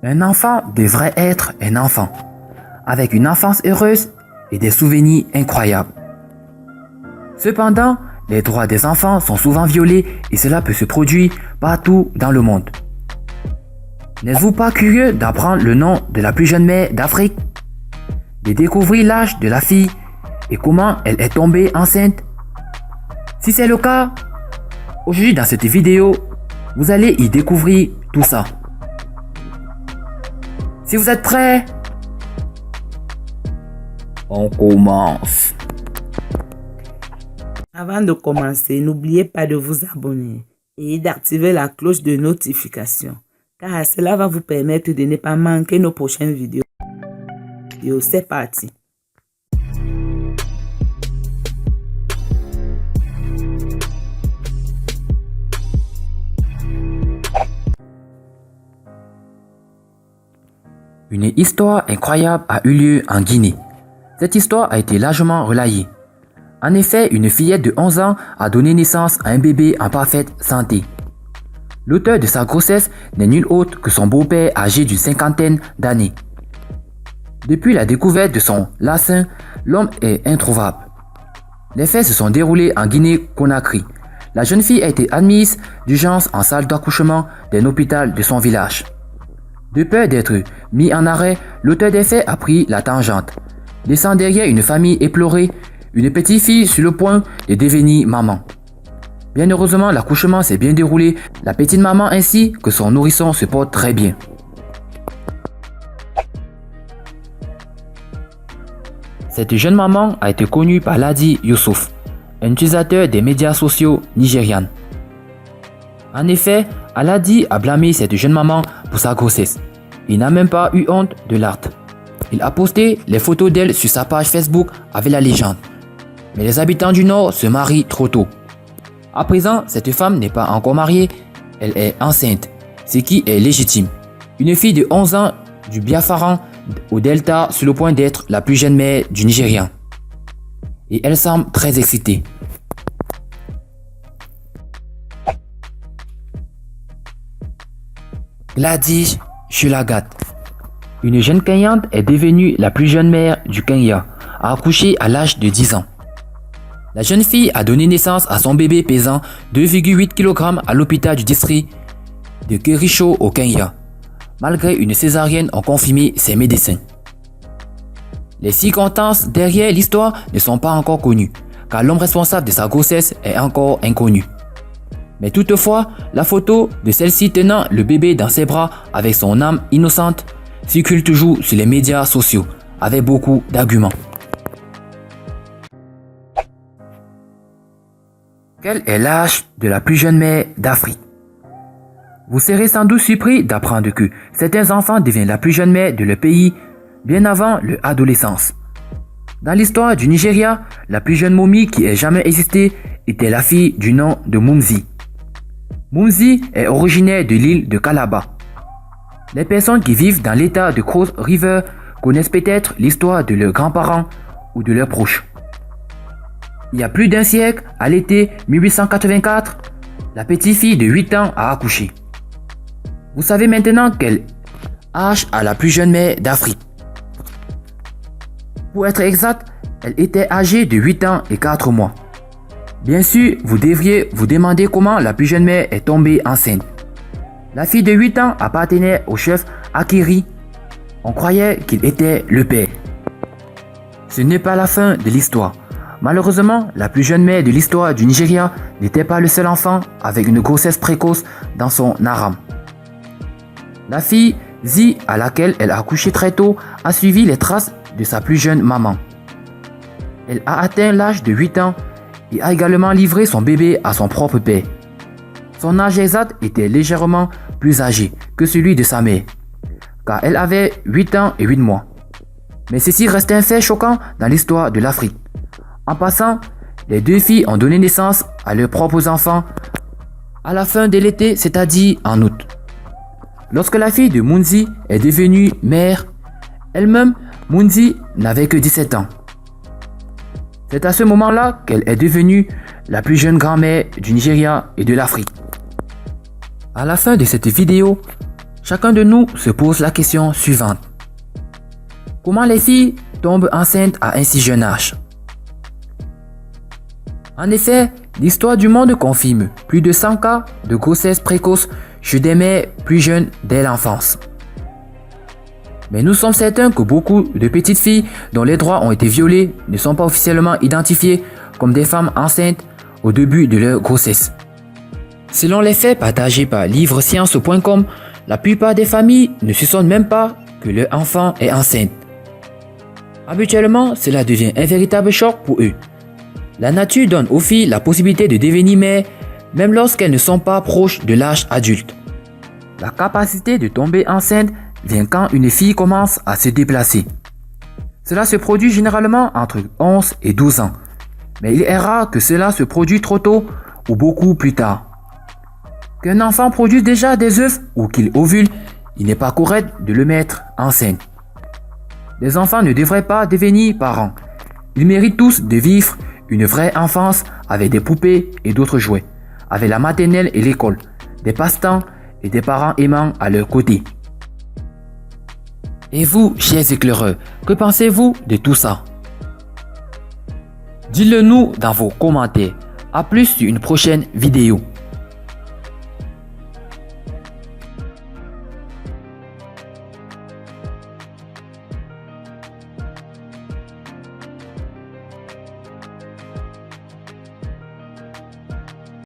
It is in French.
Un enfant devrait être un enfant, avec une enfance heureuse et des souvenirs incroyables. Cependant, les droits des enfants sont souvent violés et cela peut se produire partout dans le monde. N'êtes-vous pas curieux d'apprendre le nom de la plus jeune mère d'Afrique, de découvrir l'âge de la fille et comment elle est tombée enceinte? Si c'est le cas, aujourd'hui dans cette vidéo, vous allez y découvrir tout ça. Si vous êtes prêts, on commence. Avant de commencer, n'oubliez pas de vous abonner et d'activer la cloche de notification, car cela va vous permettre de ne pas manquer nos prochaines vidéos. C'est parti. Une histoire incroyable a eu lieu en Guinée. Cette histoire a été largement relayée. En effet, une fillette de 11 ans a donné naissance à un bébé en parfaite santé. L'auteur de sa grossesse n'est nul autre que son beau-père âgé d'une cinquantaine d'années. Depuis la découverte de son larcin, l'homme est introuvable. Les faits se sont déroulés en Guinée-Conakry. La jeune fille a été admise d'urgence en salle d'accouchement d'un hôpital de son village. De peur d'être mis en arrêt, l'auteur des faits a pris la tangente, laissant derrière une famille éplorée, une petite fille sur le point de devenir maman. Bien heureusement, l'accouchement s'est bien déroulé, la petite maman ainsi que son nourrisson se portent très bien. Cette jeune maman a été connue par Ladi Youssouf, un utilisateur des médias sociaux nigérians. En effet, Aladi a blâmé cette jeune maman pour sa grossesse. Il n'a même pas eu honte de l'acte. Il a posté les photos d'elle sur sa page Facebook avec la légende. Mais les habitants du Nord se marient trop tôt. À présent, cette femme n'est pas encore mariée, elle est enceinte, ce qui est légitime. Une fille de 11 ans du Biafran au Delta sur le point d'être la plus jeune mère du Nigérian. Et elle semble très excitée. Gladys Chulagat. Une jeune Kenyante est devenue la plus jeune mère du Kenya, a accouché à l'âge de 10 ans. La jeune fille a donné naissance à son bébé pesant 2,8 kg à l'hôpital du district de Kericho au Kenya. Malgré une césarienne ont confirmé ses médecins. Les circonstances derrière l'histoire ne sont pas encore connues, car l'homme responsable de sa grossesse est encore inconnu. Mais toutefois, la photo de celle-ci tenant le bébé dans ses bras avec son âme innocente circule toujours sur les médias sociaux avec beaucoup d'arguments. Quel est l'âge de la plus jeune mère d'Afrique? Vous serez sans doute surpris d'apprendre que certains enfants deviennent la plus jeune mère de leur pays bien avant leur adolescence. Dans l'histoire du Nigeria, la plus jeune momie qui ait jamais existé était la fille du nom de Mumzi. Mumzi est originaire de l'île de Calabar. Les personnes qui vivent dans l'état de Cross River connaissent peut-être l'histoire de leurs grands-parents ou de leurs proches. Il y a plus d'un siècle, à l'été 1884, la petite fille de 8 ans a accouché. Vous savez maintenant quel âge a la plus jeune mère d'Afrique. Pour être exact, elle était âgée de 8 ans et 4 mois. Bien sûr, vous devriez vous demander comment la plus jeune mère est tombée enceinte. La fille de 8 ans appartenait au chef Akiri. On croyait qu'il était le père. Ce n'est pas la fin de l'histoire. Malheureusement, la plus jeune mère de l'histoire du Nigeria n'était pas le seul enfant avec une grossesse précoce dans son harem. La fille Zi, à laquelle elle a accouché très tôt, a suivi les traces de sa plus jeune maman. Elle a atteint l'âge de 8 ans et a également livré son bébé à son propre père. Son âge exact était légèrement plus âgé que celui de sa mère, car elle avait 8 ans et 8 mois. Mais ceci reste un fait choquant dans l'histoire de l'Afrique. En passant, les deux filles ont donné naissance à leurs propres enfants à la fin de l'été, c'est-à-dire en août. Lorsque la fille de Munzi est devenue mère, elle-même, Munzi n'avait que 17 ans. C'est à ce moment-là qu'elle est devenue la plus jeune grand-mère du Nigeria et de l'Afrique. À la fin de cette vidéo, Chacun de nous se pose la question suivante. Comment les filles tombent enceintes à un si jeune âge? En effet, l'histoire du monde confirme plus de 100 cas de grossesse précoce chez des mères plus jeunes dès l'enfance. Mais nous sommes certains que beaucoup de petites filles dont les droits ont été violés ne sont pas officiellement identifiées comme des femmes enceintes au début de leur grossesse. Selon les faits partagés par livrescience.com, la plupart des familles ne soupçonnent même pas que leur enfant est enceinte. Habituellement, cela devient un véritable choc pour eux. La nature donne aux filles la possibilité de devenir mères, même lorsqu'elles ne sont pas proches de l'âge adulte. La capacité de tomber enceinte vient quand une fille commence à se déplacer. Cela se produit généralement entre 11 et 12 ans, mais il est rare que cela se produise trop tôt ou beaucoup plus tard. Qu'un enfant produise déjà des œufs ou qu'il ovule, il n'est pas correct de le mettre enceinte. Les enfants ne devraient pas devenir parents. Ils méritent tous de vivre une vraie enfance avec des poupées et d'autres jouets, avec la maternelle et l'école, des passe-temps et des parents aimants à leur côté. Et vous, chers éclaireurs, que pensez-vous de tout ça? Dites-le nous dans vos commentaires. À plus sur une prochaine vidéo.